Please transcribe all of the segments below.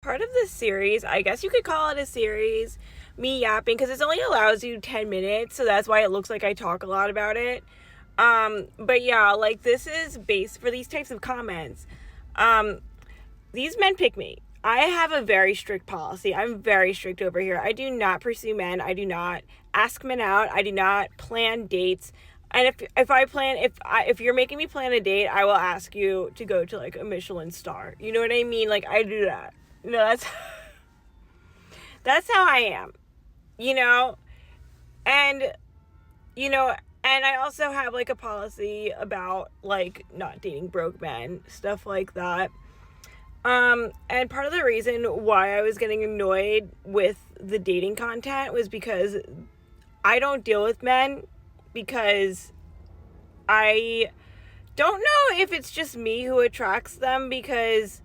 Part of this series, I guess you could call it a series, me yapping, because it only allows you 10 minutes, so that's why it looks like I talk a lot about it. But yeah, like, this is based for these types of comments. Um, these men pick me. I have a very strict policy. I'm very strict over here. I do not pursue men. I do not ask men out. I do not plan dates. And if you're making me plan a date, I will ask you to go to like a Michelin star. You know what I mean? Like, I do that. No, that's how I am. You know, and you know, and I also have like a policy about like not dating broke men, stuff like that. And part of the reason why I was getting annoyed with the dating content was because I don't deal with men because I don't know if it's just me who attracts them because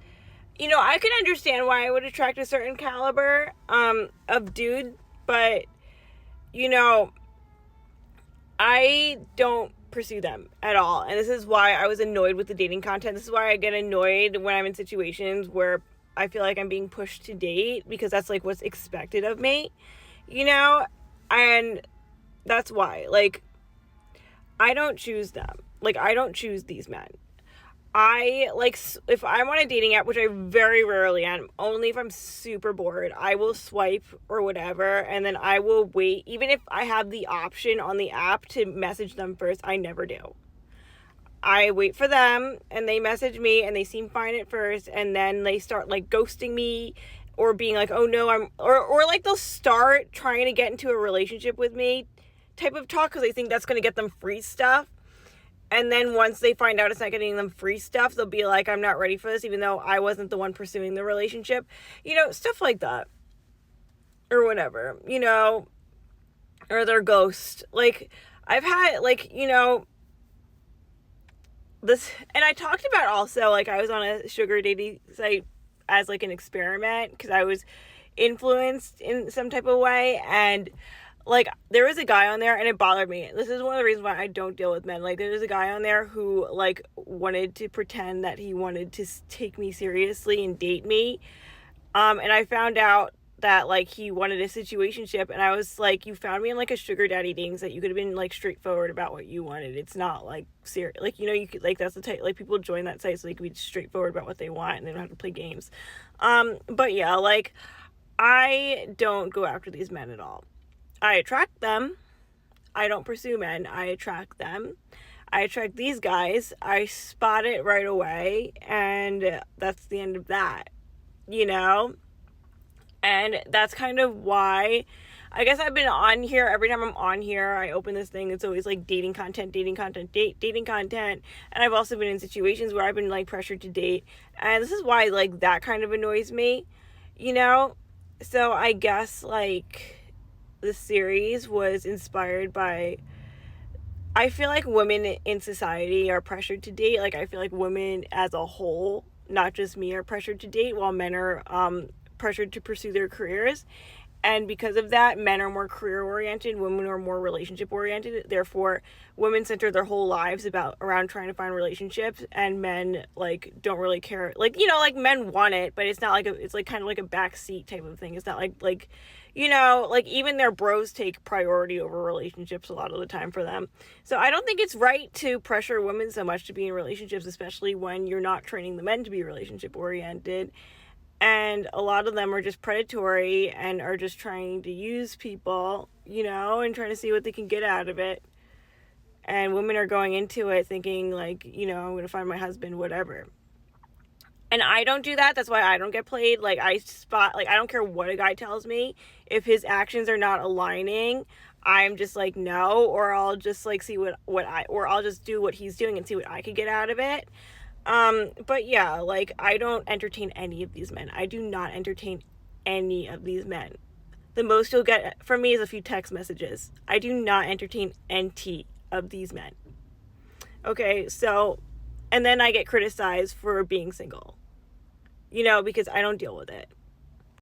I can understand why I would attract a certain caliber of dude, but you know, I don't pursue them at all. And this is why I was annoyed with the dating content. This is why I get annoyed when I'm in situations where I feel like I'm being pushed to date because that's like what's expected of me, you know? And that's why. Like, I don't choose them. Like, I don't choose these men. I like if I'm on a dating app, which I very rarely am, only if I'm super bored, I will swipe or whatever, and then I will wait. Even if I have the option on the app to message them first, I never do. I wait for them, and they message me, and they seem fine at first, and then they start like ghosting me, or being like, "Oh no, or like they'll start trying to get into a relationship with me, type of talk, because they think that's gonna get them free stuff. And then once they find out it's not getting them free stuff, they'll be like, I'm not ready for this, even though I wasn't the one pursuing the relationship. Stuff like that. Or whatever, or their ghost. Like, I've had, like, this, and I talked about also, like, I was on a sugar dating site as, like, an experiment, because I was influenced in some type of way, and like, there was a guy on there, and it bothered me. This is one of the reasons why I don't deal with men. Like, there was a guy on there who, like, wanted to pretend that he wanted to take me seriously and date me. And I found out that, like, he wanted a situationship, and I was like, you found me in, like, a sugar daddy dating site. You could have been, like, straightforward about what you wanted. It's not, like, serious. Like, you could, like, that's the type, like, people join that site so they can be straightforward about what they want, and they don't have to play games. But yeah, like, I don't go after these men at all. I attract them. I don't pursue men. I attract them. I attract these guys. I spot it right away. And that's the end of that, you know? And that's kind of why I guess I've been on here. Every time I'm on here, I open this thing. It's always like dating content. And I've also been in situations where I've been like pressured to date. And this is why like that kind of annoys me, you know? So I guess like the series was inspired by, I feel like women in society are pressured to date. Like, I feel like women as a whole, not just me, are pressured to date, while men are pressured to pursue their careers. And because of that, men are more career oriented, women are more relationship oriented. Therefore, women center their whole lives around trying to find relationships, and men like don't really care. Like, like men want it, but it's not like it's like kind of like a backseat type of thing. It's not like like even their bros take priority over relationships a lot of the time for them. So I don't think it's right to pressure women so much to be in relationships, especially when you're not training the men to be relationship oriented. And a lot of them are just predatory and are just trying to use people, and trying to see what they can get out of it. And women are going into it thinking like, I'm going to find my husband, whatever. And I don't do that. That's why I don't get played. Like, I don't care what a guy tells me. If his actions are not aligning, I'm just like, no, or I'll just like see or I'll just do what he's doing and see what I could get out of it. But yeah, like, I don't entertain any of these men. I do not entertain any of these men. The most you'll get from me is a few text messages. I do not entertain any of these men. Okay, so, and then I get criticized for being single, because I don't deal with it.